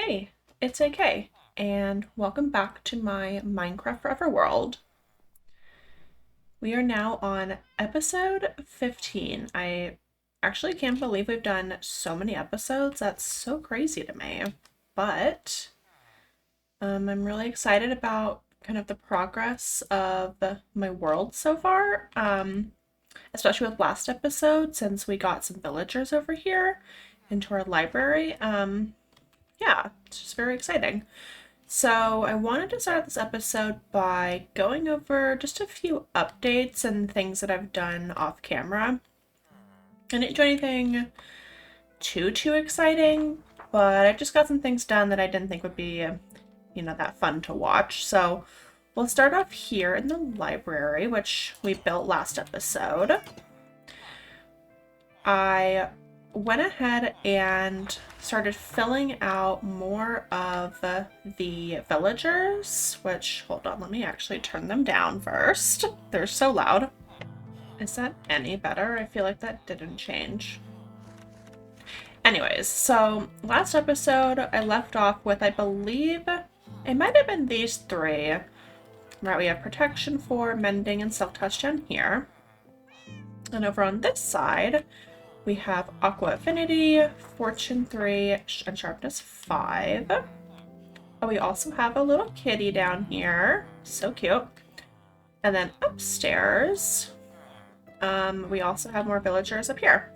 Hey, it's AK, and welcome back to my Minecraft Forever world. We are now on episode 15. I actually can't believe we've done so many episodes. That's so crazy to me. But I'm really excited about kind of the progress of my world so far, especially with last episode since we got some villagers over here into our library. Yeah, it's just very exciting. So, I wanted to start this episode by going over just a few updates and things that I've done off camera. I didn't do anything too exciting, but I just got some things done that I didn't think would be, that fun to watch. So, we'll start off here in the library, which we built last episode. I went ahead and started filling out more of the villagers, which, hold on, let me actually turn them down first. They're so loud. Is that any better? I feel like that didn't change. Anyways, so last episode I left off with, I believe, it might have been these three. Right, we have protection 4, mending, and self-touch down here. And over on this side, we have Aqua Affinity, Fortune 3, and Sharpness 5. Oh, we also have a little kitty down here. So cute. And then upstairs, we also have more villagers up here.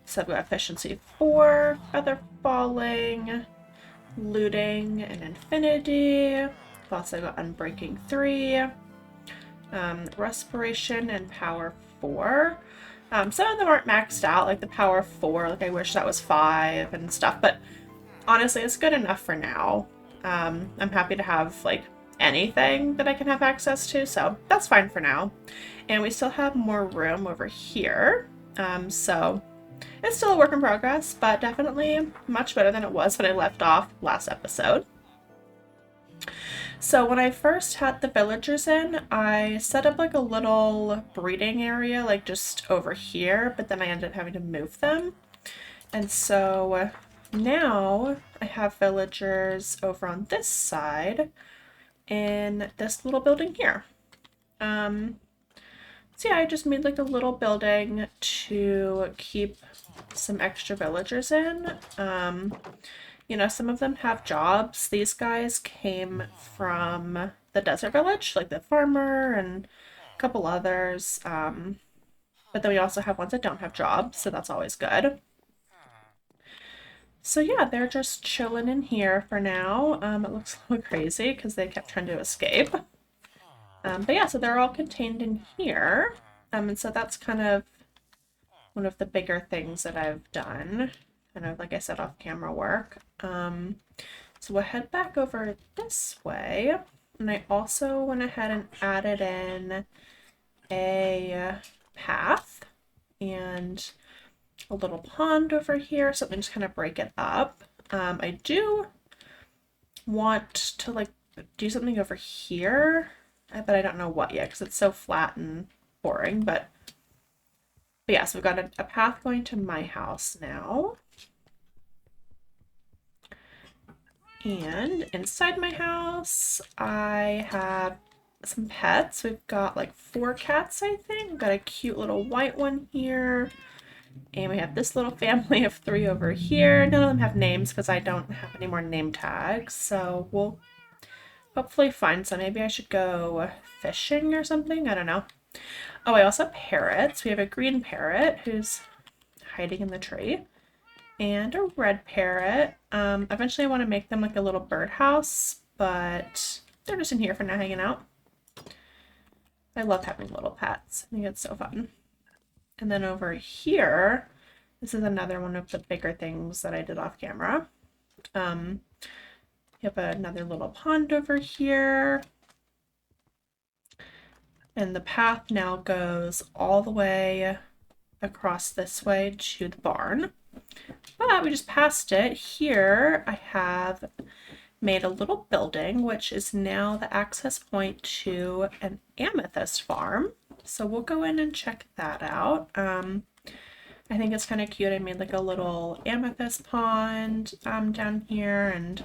So we've got Efficiency 4, Feather Falling, Looting, and Infinity. We've also got Unbreaking 3, Respiration, and Power 4. Some of them aren't maxed out, like the Power 4, like I wish that was 5 and stuff, but honestly, it's good enough for now. I'm happy to have, like, anything that I can have access to, so that's fine for now. And we still have more room over here, so it's still a work in progress, but definitely much better than it was when I left off last episode. So when I first had the villagers in, I set up like a little breeding area, like just over here, but then I ended up having to move them. And so now I have villagers over on this side in this little building here. So yeah, I just made like a little building to keep some extra villagers in. Some of them have jobs. These guys came from the desert village, like the farmer and a couple others. But then we also have ones that don't have jobs, so that's always good. So yeah, they're just chilling in here for now. It looks a little crazy because they kept trying to escape. But yeah, so they're all contained in here. And so that's kind of one of the bigger things that I've done. Kind of, like I said, off-camera work. So we'll head back over this way. And I also went ahead and added in a path and a little pond over here, something to kind of break it up. I do want to like do something over here, but I don't know what yet because it's so flat and boring. But yeah, so we've got a path going to my house now. And inside my house, I have some pets. We've got like 4 cats, I think. We've got a cute little white one here. And we have this little family of 3 over here. None of them have names because I don't have any more name tags. So we'll hopefully find some. Maybe I should go fishing or something. I don't know. Oh, I also have parrots. We have a green parrot who's hiding in the tree. And a red parrot. Eventually I want to make them like a little birdhouse, but they're just in here for now hanging out. I love having little pets. I think it's so fun. And then over here, this is another one of the bigger things that I did off camera. You have another little pond over here. And the path now goes all the way across this way to the barn. But we just passed it. Here I have made a little building, which is now the access point to an amethyst farm. So we'll go in and check that out. I think it's kind of cute. I made like a little amethyst pond down here, and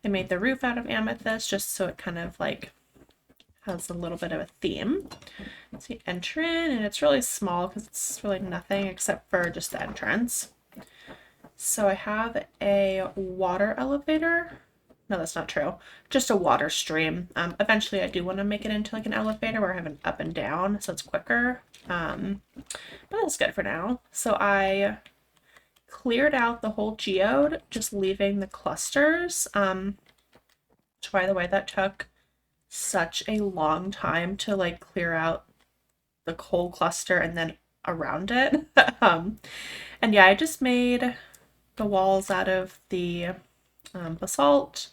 I made the roof out of amethyst just so it kind of like has a little bit of a theme. So you enter in, and it's really small because it's really nothing except for just the entrance. So I have a water elevator. No, that's not true. Just a water stream. Eventually I do want to make it into like an elevator where I have an up and down so it's quicker. But that's good for now. So I cleared out the whole geode, just leaving the clusters. Which, by the way, that took such a long time to like clear out the whole cluster and then around it. And yeah, I just made the walls out of the basalt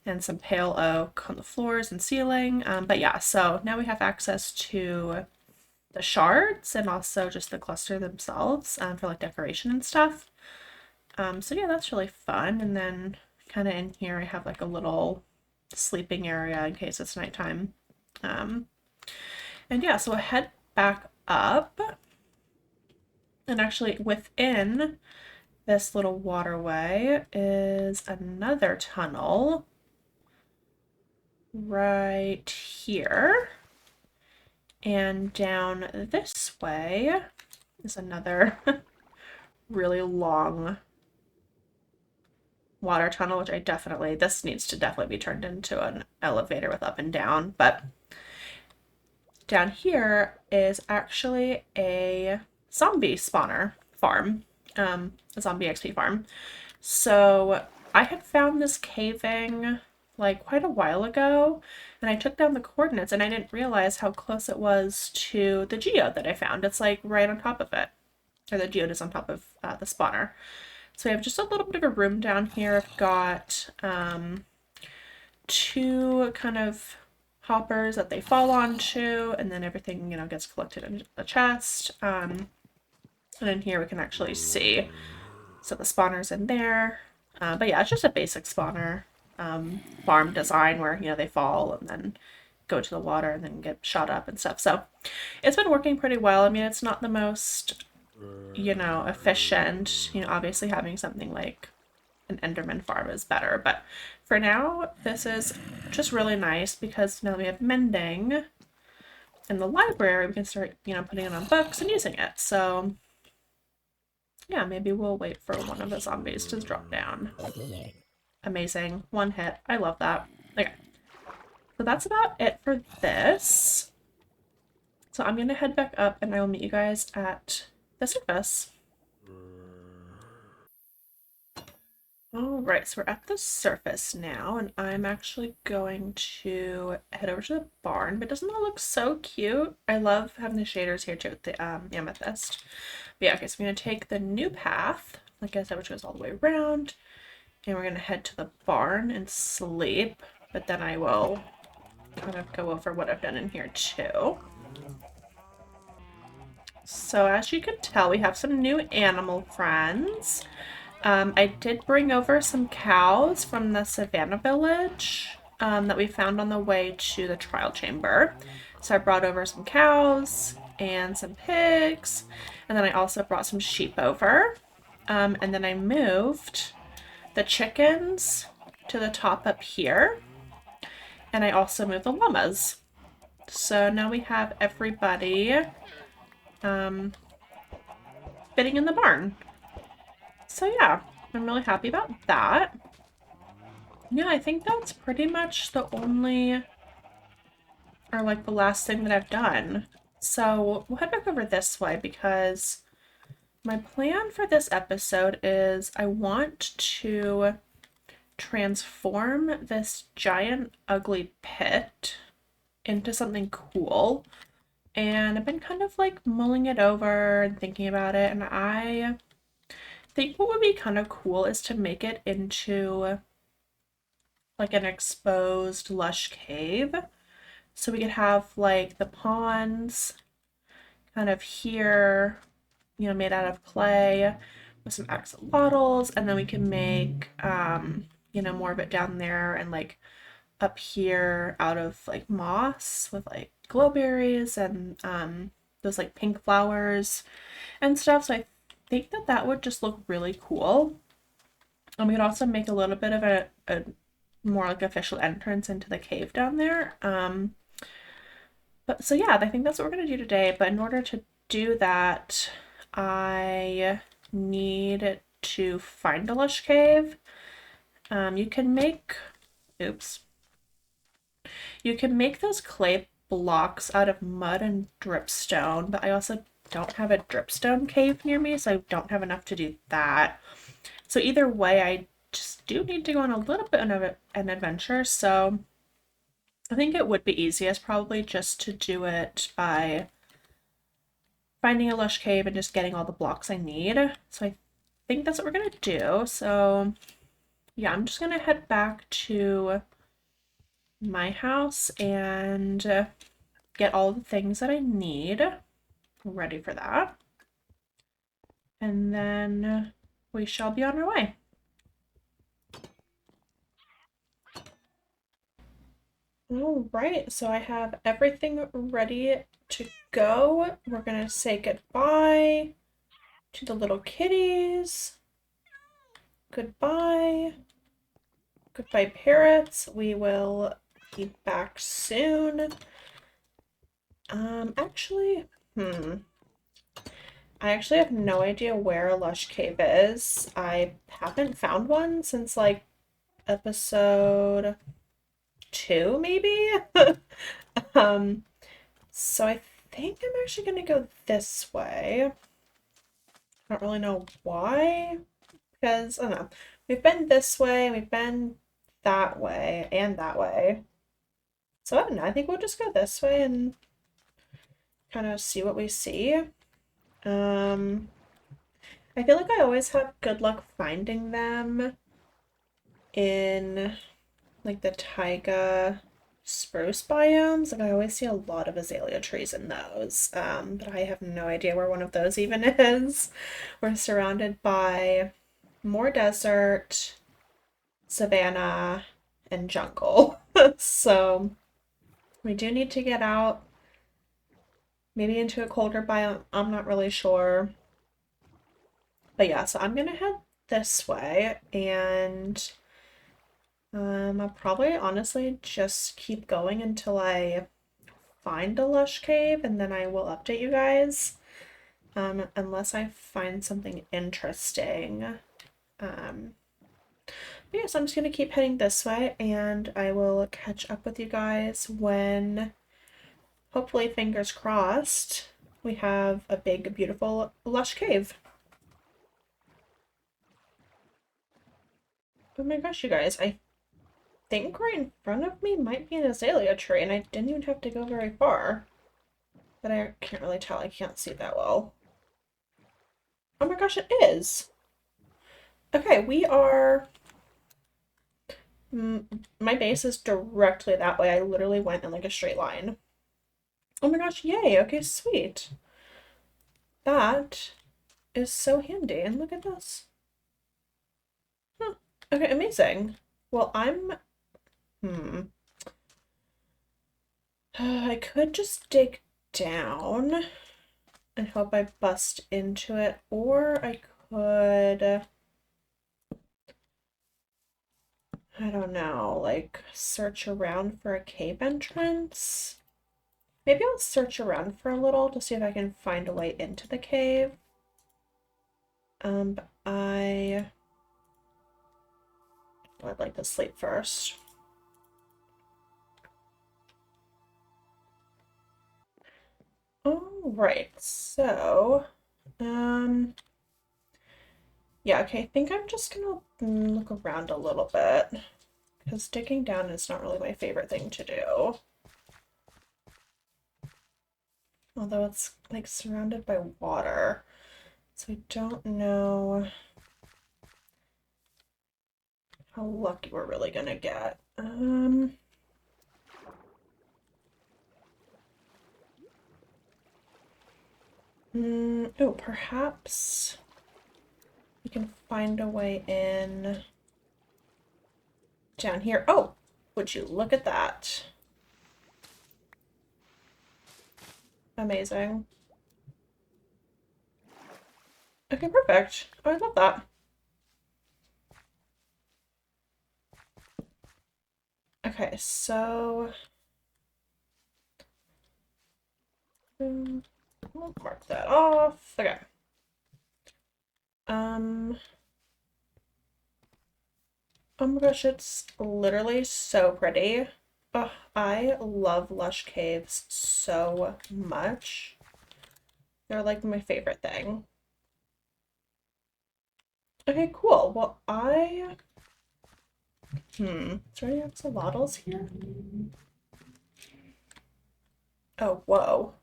and some pale oak on the floors and ceiling. But yeah, so now we have access to the shards and also just the cluster themselves for like decoration and stuff. So yeah, that's really fun. And then kind of in here I have like a little sleeping area in case it's nighttime. And yeah, so I head back up, and actually within this little waterway is another tunnel right here. And down this way is another really long water tunnel, which this needs to definitely be turned into an elevator with up and down. But down here is actually a zombie spawner farm, a zombie XP farm. So I had found this caving like quite a while ago, and I took down the coordinates and I didn't realize how close it was to the geode that I found. It's like right on top of it, or the geode is on top of the spawner. So we have just a little bit of a room down here. I've got two kind of hoppers that they fall onto, and then everything, gets collected in the chest. And in here we can actually see, so the spawner's in there. But yeah, it's just a basic spawner farm design where, they fall and then go to the water and then get shot up and stuff. So it's been working pretty well. I mean, it's not the most, efficient. Obviously having something like an Enderman farm is better. But for now, this is just really nice because now that we have mending in the library, we can start, putting it on books and using it. So yeah, maybe we'll wait for one of the zombies to drop down. Amazing. One hit. I love that. Okay. So that's about it for this. So I'm going to head back up and I will meet you guys at the surface. Alright, so we're at the surface now, and I'm actually going to head over to the barn, but doesn't that look so cute? I love having the shaders here too with the amethyst. But yeah, okay, so I'm going to take the new path, like I said, which goes all the way around, and we're going to head to the barn and sleep, but then I will kind of go over what I've done in here too. So as you can tell, we have some new animal friends. I did bring over some cows from the Savannah village that we found on the way to the trial chamber. So I brought over some cows and some pigs, and then I also brought some sheep over. And then I moved the chickens to the top up here, and I also moved the llamas. So now we have everybody fitting in the barn. So yeah, I'm really happy about that. Yeah, I think that's pretty much the only, or like the last thing that I've done. So we'll head back over this way because my plan for this episode is I want to transform this giant ugly pit into something cool. And I've been kind of like mulling it over and thinking about it, and I think what would be kind of cool is to make it into like an exposed lush cave. So we could have like the ponds kind of here, made out of clay with some axolotls, and then we can make more of it down there and like up here out of like moss with like glowberries and those like pink flowers and stuff. So I think that that would just look really cool. And we could also make a little bit of a more like official entrance into the cave down there. But so yeah, I think that's what we're gonna do today. But in order to do that, I need to find a lush cave. You can make, oops, you can make those clay blocks out of mud and dripstone, but I also don't have a dripstone cave near me, so I don't have enough to do that. So either way, I just do need to go on a little bit of an adventure, so I think it would be easiest probably just to do it by finding a lush cave and just getting all the blocks I need. So I think that's what we're gonna do. So yeah, I'm just gonna head back to my house and get all the things that I need ready for that. And then we shall be on our way. All right, so I have everything ready to go. We're gonna say goodbye to the little kitties. Goodbye. Goodbye, parrots. We will be back soon. Actually, I actually have no idea where a lush cave is. I haven't found one since like episode 2, maybe? So I think I'm actually gonna go this way. I don't really know why, because I don't know. We've been this way, we've been that way, and that way. So I don't know. I think we'll just go this way and kind of see what we see. I feel like I always have good luck finding them in like the taiga spruce biomes. Like I always see a lot of azalea trees in those. But I have no idea where one of those even is. We're surrounded by more desert, savanna, and jungle. So we do need to get out, maybe into a colder biome. I'm not really sure. But yeah, so I'm gonna head this way and I'll probably honestly just keep going until I find a lush cave and then I will update you guys. Unless I find something interesting. But yeah, so I'm just gonna keep heading this way and I will catch up with you guys when, hopefully, fingers crossed, we have a big, beautiful lush cave. Oh my gosh, you guys, I think right in front of me might be an azalea tree, and I didn't even have to go very far. But I can't really tell, I can't see that well. Oh my gosh, it is! Okay, we are... my base is directly that way. I literally went in like a straight line. Oh my gosh, yay! Okay, sweet. That is so handy, and look at this. Huh. Okay, amazing. Well, I could just dig down and hope I bust into it, or I could, I don't know, like search around for a cave entrance. Maybe I'll search around for a little to see if I can find a way into the cave. But I'd like to sleep first. All right, so, yeah, okay, I think I'm just gonna look around a little bit because digging down is not really my favorite thing to do. Although it's like surrounded by water, so I don't know how lucky we're really gonna get. Oh, perhaps we can find a way in down here. Oh, would you look at that? Amazing. Okay, perfect. Oh, I love that. Okay, so we'll mark that off. Okay. Um, oh my gosh, it's literally so pretty. Oh, I love Lush Caves so much. They're like my favorite thing. Okay, cool. Well, is there any axolotls here? Oh, whoa.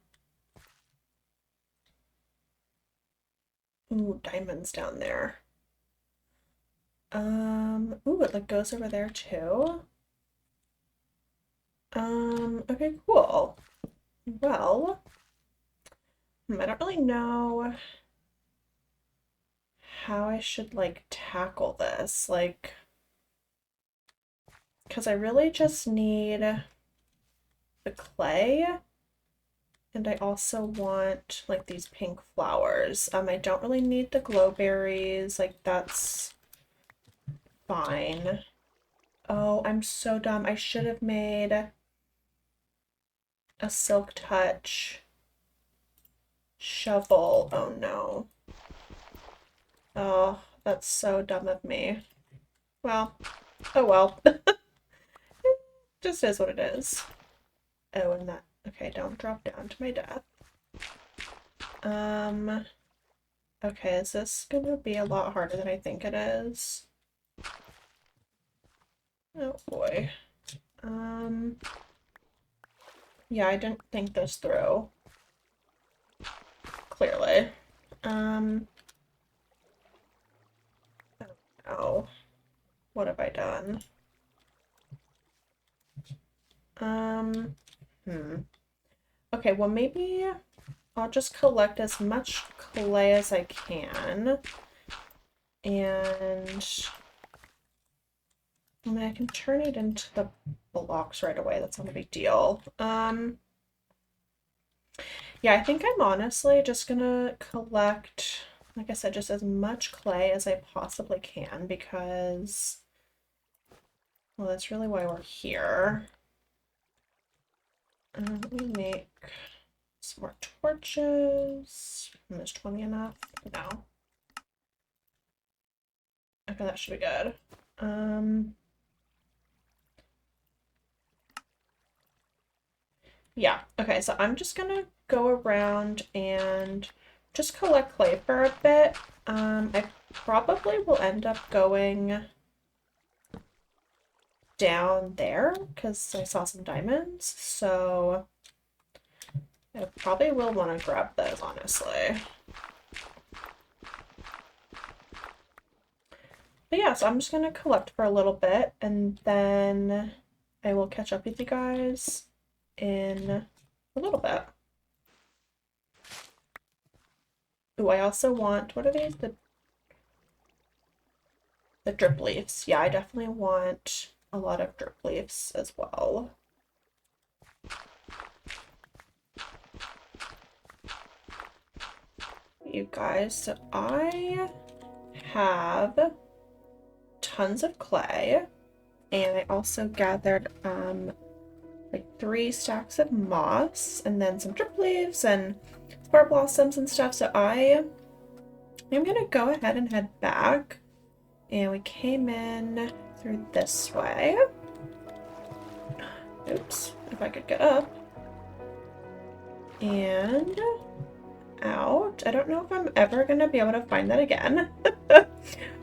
Ooh, diamonds down there. Ooh, it like goes over there too. Okay, cool. Well, I don't really know how I should like tackle this. Like, because I really just need the clay and I also want like these pink flowers. I don't really need the glowberries. Like, that's fine. Oh, I'm so dumb. I should have made a silk touch shovel. Oh no. Oh, that's so dumb of me. Well, oh well. Just is what it is. Oh, and that. Okay, don't drop down to my death. Okay, is this gonna be a lot harder than I think it is? Oh boy. Yeah, I didn't think this through. Clearly. Um, oh, what have I done? Um, hmm. Okay, well maybe I'll just collect as much clay as I can. And I mean, I can turn it into the blocks right away. That's not a big deal. Yeah, I think I'm honestly just gonna collect, like I said, just as much clay as I possibly can because, well, that's really why we're here. Let me make some more torches. Is 20 enough? No. Okay, that should be good. Yeah, okay, so I'm just gonna go around and just collect clay for a bit. I probably will end up going down there because I saw some diamonds, so I probably will want to grab those, honestly. But yeah, so I'm just gonna collect for a little bit and then I will catch up with you guys in a little bit. Ooh, I also want, what are these? The drip leaves. Yeah, I definitely want a lot of drip leaves as well. You guys, so I have tons of clay and I also gathered like 3 stacks of moss and then some drip leaves and spar blossoms and stuff. So I am gonna go ahead and head back. And we came in through this way. Oops, if I could get up. And out. I don't know if I'm ever gonna be able to find that again.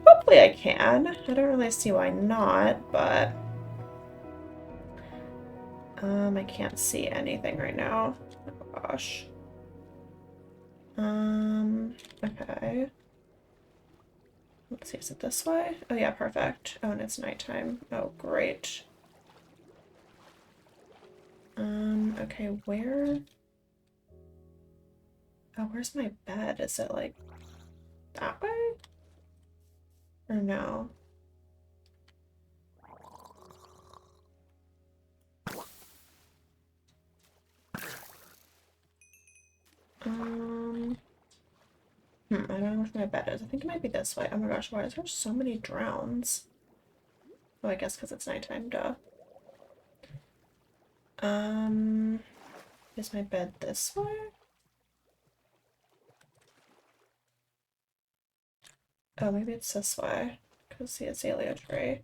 Hopefully I can. I don't really see why not, but I can't see anything right now. Oh gosh. Okay. Let's see, is it this way? Oh yeah, perfect. Oh, and it's nighttime. Oh, great. Okay, where? Oh, where's my bed? Is it like that way? Or no? Um, I don't know where my bed is. I think it might be this way. Oh my gosh, why is there so many drowns? Oh, I guess because it's nighttime, duh. Um, is my bed this way? Oh, maybe it's this way. Because the azalea tree.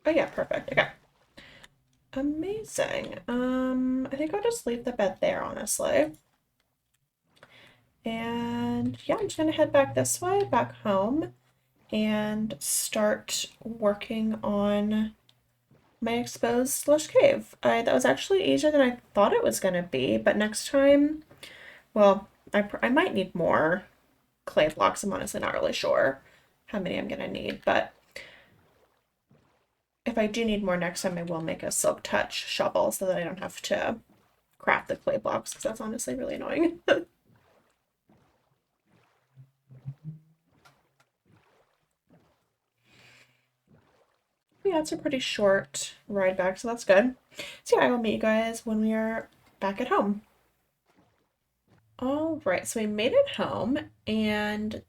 Oh yeah, perfect. Okay. Amazing. I think I'll just leave the bed there, honestly. And yeah, I'm just gonna head back this way, back home, and start working on my exposed lush cave. That was actually easier than I thought it was gonna be, but next time, well, I might need more clay blocks. I'm honestly not really sure how many I'm gonna need, but if I do need more next time, I will make a silk touch shovel so that I don't have to craft the clay blocks because that's honestly really annoying. Yeah, it's a pretty short ride back, so that's good. So yeah, I will meet you guys when we are back at home. All right, so we made it home, and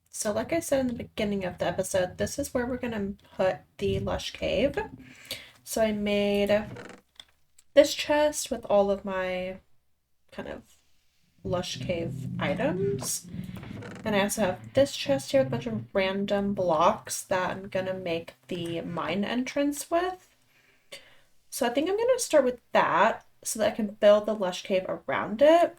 so like I said in the beginning of the episode, this is where we're gonna put the lush cave. So I made this chest with all of my kind of lush cave items. And I also have this chest here with a bunch of random blocks that I'm gonna make the mine entrance with. So I think I'm gonna start with that so that I can build the lush cave around it.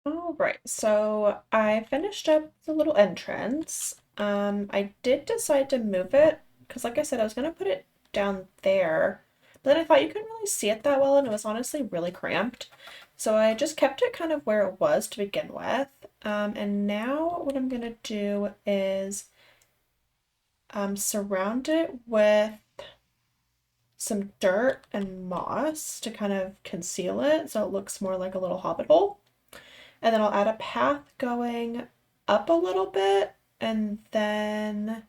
All right, so I finished up the little entrance. I did decide to move it because, like I said, I was gonna put it down there, but then I thought you couldn't really see it that well, and it was honestly really cramped. So I just kept it kind of where it was to begin with. And now what I'm gonna do is surround it with some dirt and moss to kind of conceal it so it looks more like a little hobbit hole. And then I'll add a path going up a little bit and then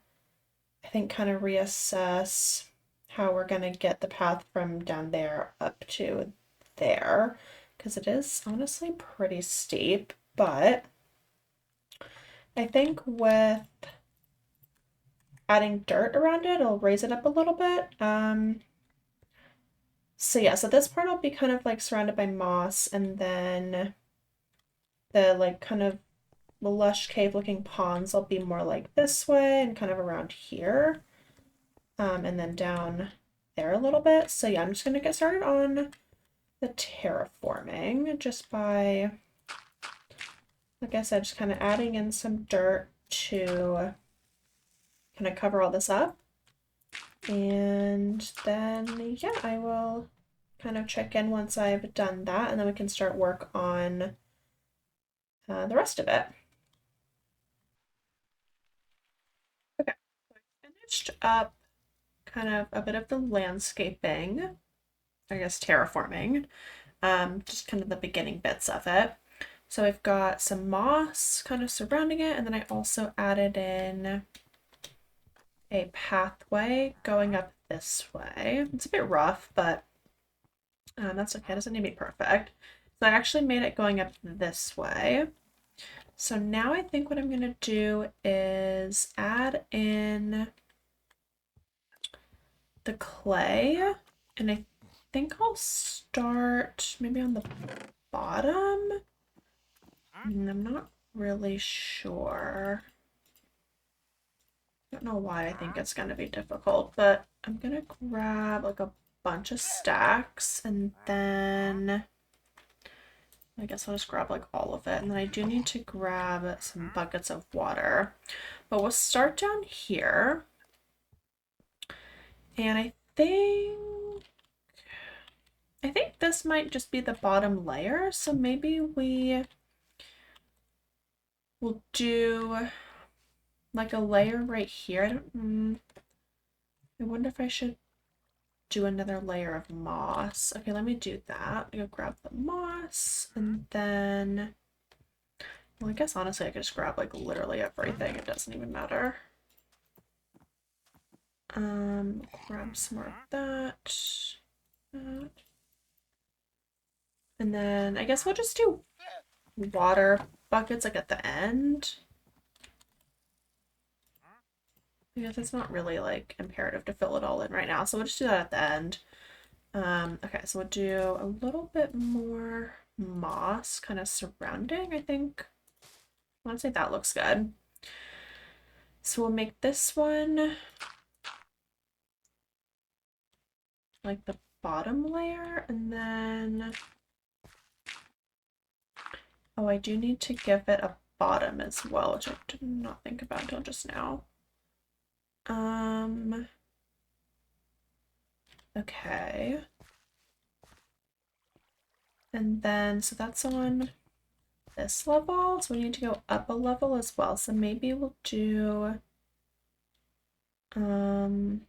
I think kind of reassess how we're going to get the path from down there up to there because it is honestly pretty steep, but I think with adding dirt around it, it'll raise it up a little bit. So yeah, so this part will be kind of like surrounded by moss and then the like kind of the lush cave looking ponds will be more like this way and kind of around here. And then down there a little bit. So yeah, I'm just gonna get started on the terraforming just by, like I said, just kind of adding in some dirt to kind of cover all this up. And then, yeah, I will kind of check in once I've done that, and then we can start work on the rest of it. Okay, so I finished up kind of a bit of the landscaping. I guess, terraforming, just kind of the beginning bits of it. So I've got some moss kind of surrounding it, and then I also added in a pathway going up this way. It's a bit rough, but that's okay. It doesn't need to be perfect. So I actually made it going up this way. So now I think what I'm going to do is add in the clay, and I think I'll start maybe on the bottom. I'm not really sure. I don't know why I think it's going to be difficult, but I'm going to grab like a bunch of stacks, and then I guess I'll just grab like all of it. And then I do need to grab some buckets of water. But we'll start down here. And I think this might just be the bottom layer. So maybe we will do like a layer right here. I wonder if I should do another layer of moss. Okay, let me do that. I'm gonna grab the moss, and then, well, I guess honestly I could just grab like literally everything. It doesn't even matter. Grab some more of that. And then I guess we'll just do water buckets like at the end. I guess it's not really like imperative to fill it all in right now, so we'll just do that at the end. Okay, so we'll do a little bit more moss kind of surrounding, I think. I want to say that looks good. So we'll make this one like the bottom layer, and then, oh, I do need to give it a bottom as well, which I did not think about until just now. Okay. And then, so that's on this level, so we need to go up a level as well. So maybe we'll do, the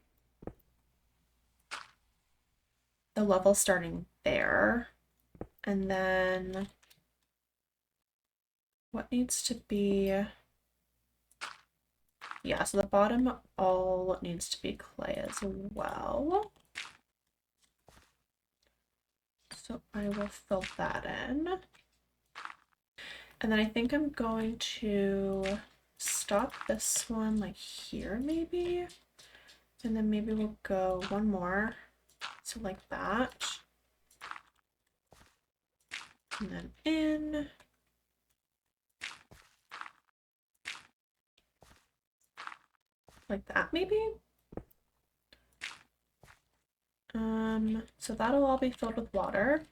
level starting there. And then what needs to be, yeah, so the bottom all needs to be clay as well. So I will fill that in. And then I think I'm going to stop this one like here maybe. And then maybe we'll go one more. So like that. And then in. Like that maybe. So that'll all be filled with water.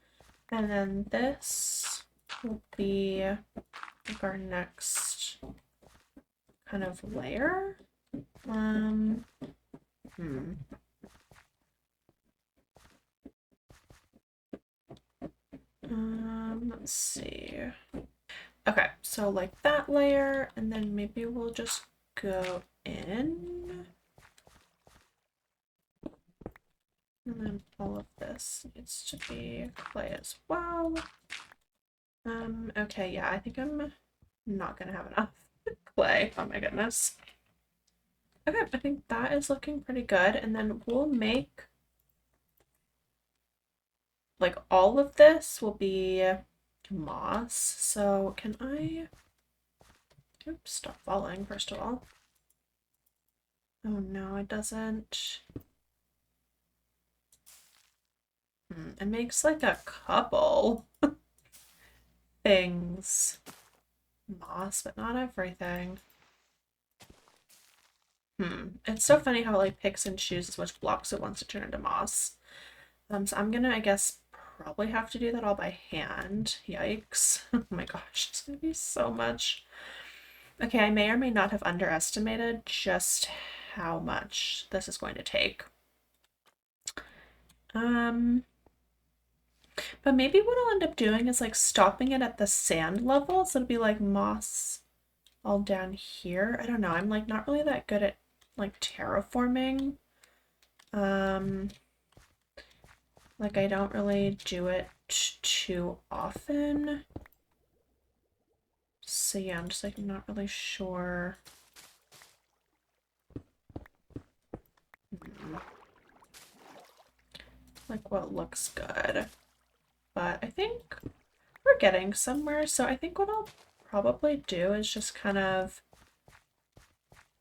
And then this will be like our next kind of layer. Let's see. Okay, so like that layer, and then maybe we'll just go in. And then all of this needs to be clay as well. Okay, yeah, I think I'm not gonna have enough clay. Oh my goodness. Okay, I think that is looking pretty good. And then we'll make, like, all of this will be moss. So can I, oops, stop falling first of all. Oh no, it doesn't. It makes like a couple things moss, but not everything. It's so funny how it like picks and chooses which blocks it wants to turn into moss. So I'm gonna, I guess, probably have to do that all by hand. Yikes. Oh my gosh, it's gonna be so much. Okay, I may or may not have underestimated just how much this is going to take. But maybe what I'll end up doing is like stopping it at the sand level, so it'll be like moss all down here. I don't know, I'm like not really that good at like terraforming. Like, I don't really do it too often. So yeah, I'm just like not really sure. Like what looks good. But I think we're getting somewhere. So I think what I'll probably do is just kind of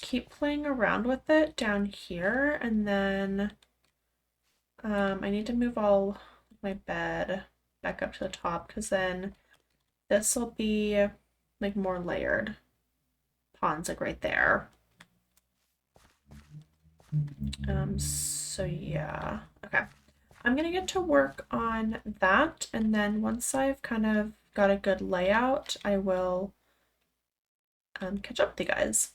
keep playing around with it down here, and then I need to move all my bed back up to the top because then this will be like more layered. Pawns like right there. So yeah, okay. I'm gonna get to work on that, and then once I've kind of got a good layout, I will catch up with you guys.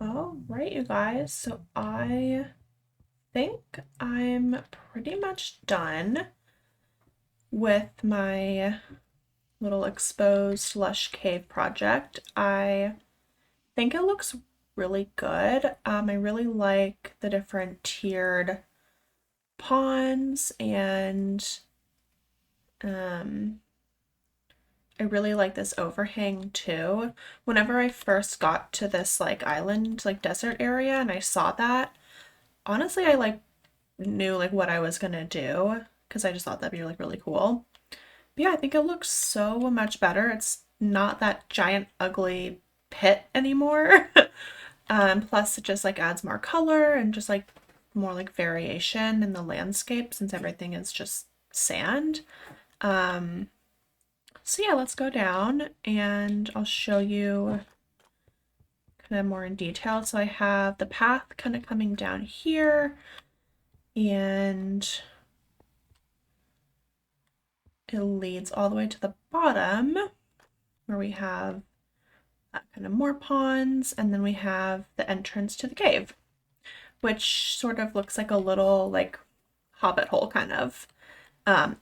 All right, you guys. So I think I'm pretty much done with my little exposed lush cave project. I think it looks really good. I really like the different tiered ponds, and um, I really like this overhang too. Whenever I first got to this like island, like desert area, and I saw that, honestly, I like knew like what I was gonna do because I just thought that'd be like really cool. But yeah, I think it looks so much better. It's not that giant ugly pit anymore. Plus it just like adds more color and just like more like variation in the landscape since everything is just sand. Um, so yeah, let's go down and I'll show you kind of more in detail. So I have the path kind of coming down here, and it leads all the way to the bottom where we have kind of more ponds, and then we have the entrance to the cave, which sort of looks like a little like hobbit hole kind of.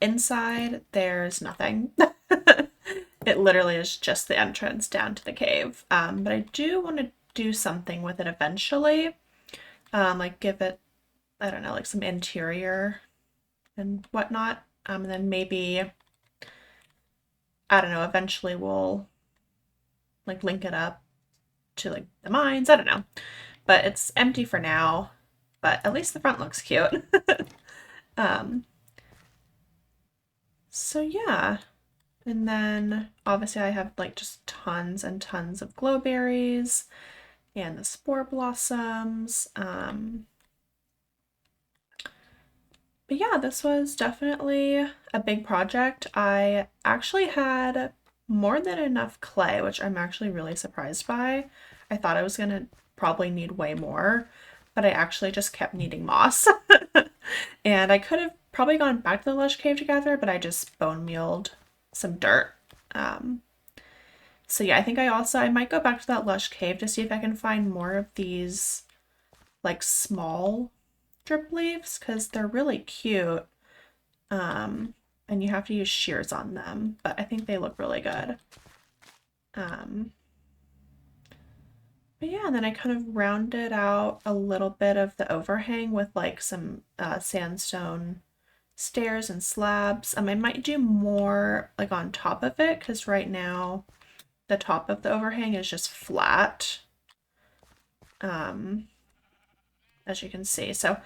Inside, there's nothing. It literally is just the entrance down to the cave. But I do want to do something with it eventually. Like give it, I don't know, like some interior and whatnot. And then maybe, I don't know, eventually we'll like link it up to like the mines. I don't know. But it's empty for now. But at least the front looks cute. um, so yeah. And then obviously I have like just tons and tons of glowberries and the spore blossoms. But yeah, this was definitely a big project. I actually had more than enough clay, which I'm actually really surprised by. I thought I was gonna probably need way more, but I actually just kept needing moss. And I could have probably gone back to the lush cave together, but I just bone mealed some dirt. Um, so yeah, I think I might go back to that lush cave to see if I can find more of these like small drip leaves because they're really cute. And you have to use shears on them, but I think they look really good. Um, but yeah, and then I kind of rounded out a little bit of the overhang with like some sandstone stairs and slabs. I might do more like on top of it because right now the top of the overhang is just flat, as you can see. So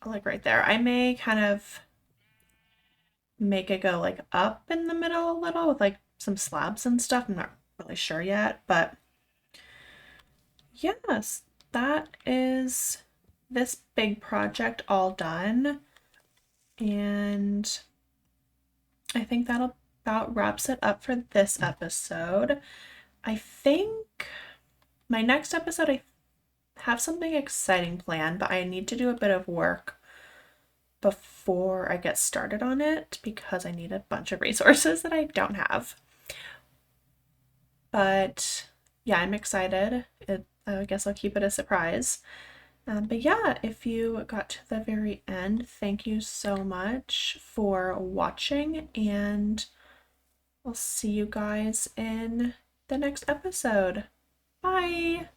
like right there, I may kind of make it go like up in the middle a little with like some slabs and stuff. I'm not really sure yet, but yes, that is this big project all done. And I think that'll about wraps it up for this episode. I think my next episode, I have something exciting planned, but I need to do a bit of work before I get started on it because I need a bunch of resources that I don't have. But yeah, I'm excited. I guess I'll keep it a surprise. But yeah, if you got to the very end, thank you so much for watching, and I'll see you guys in the next episode. Bye!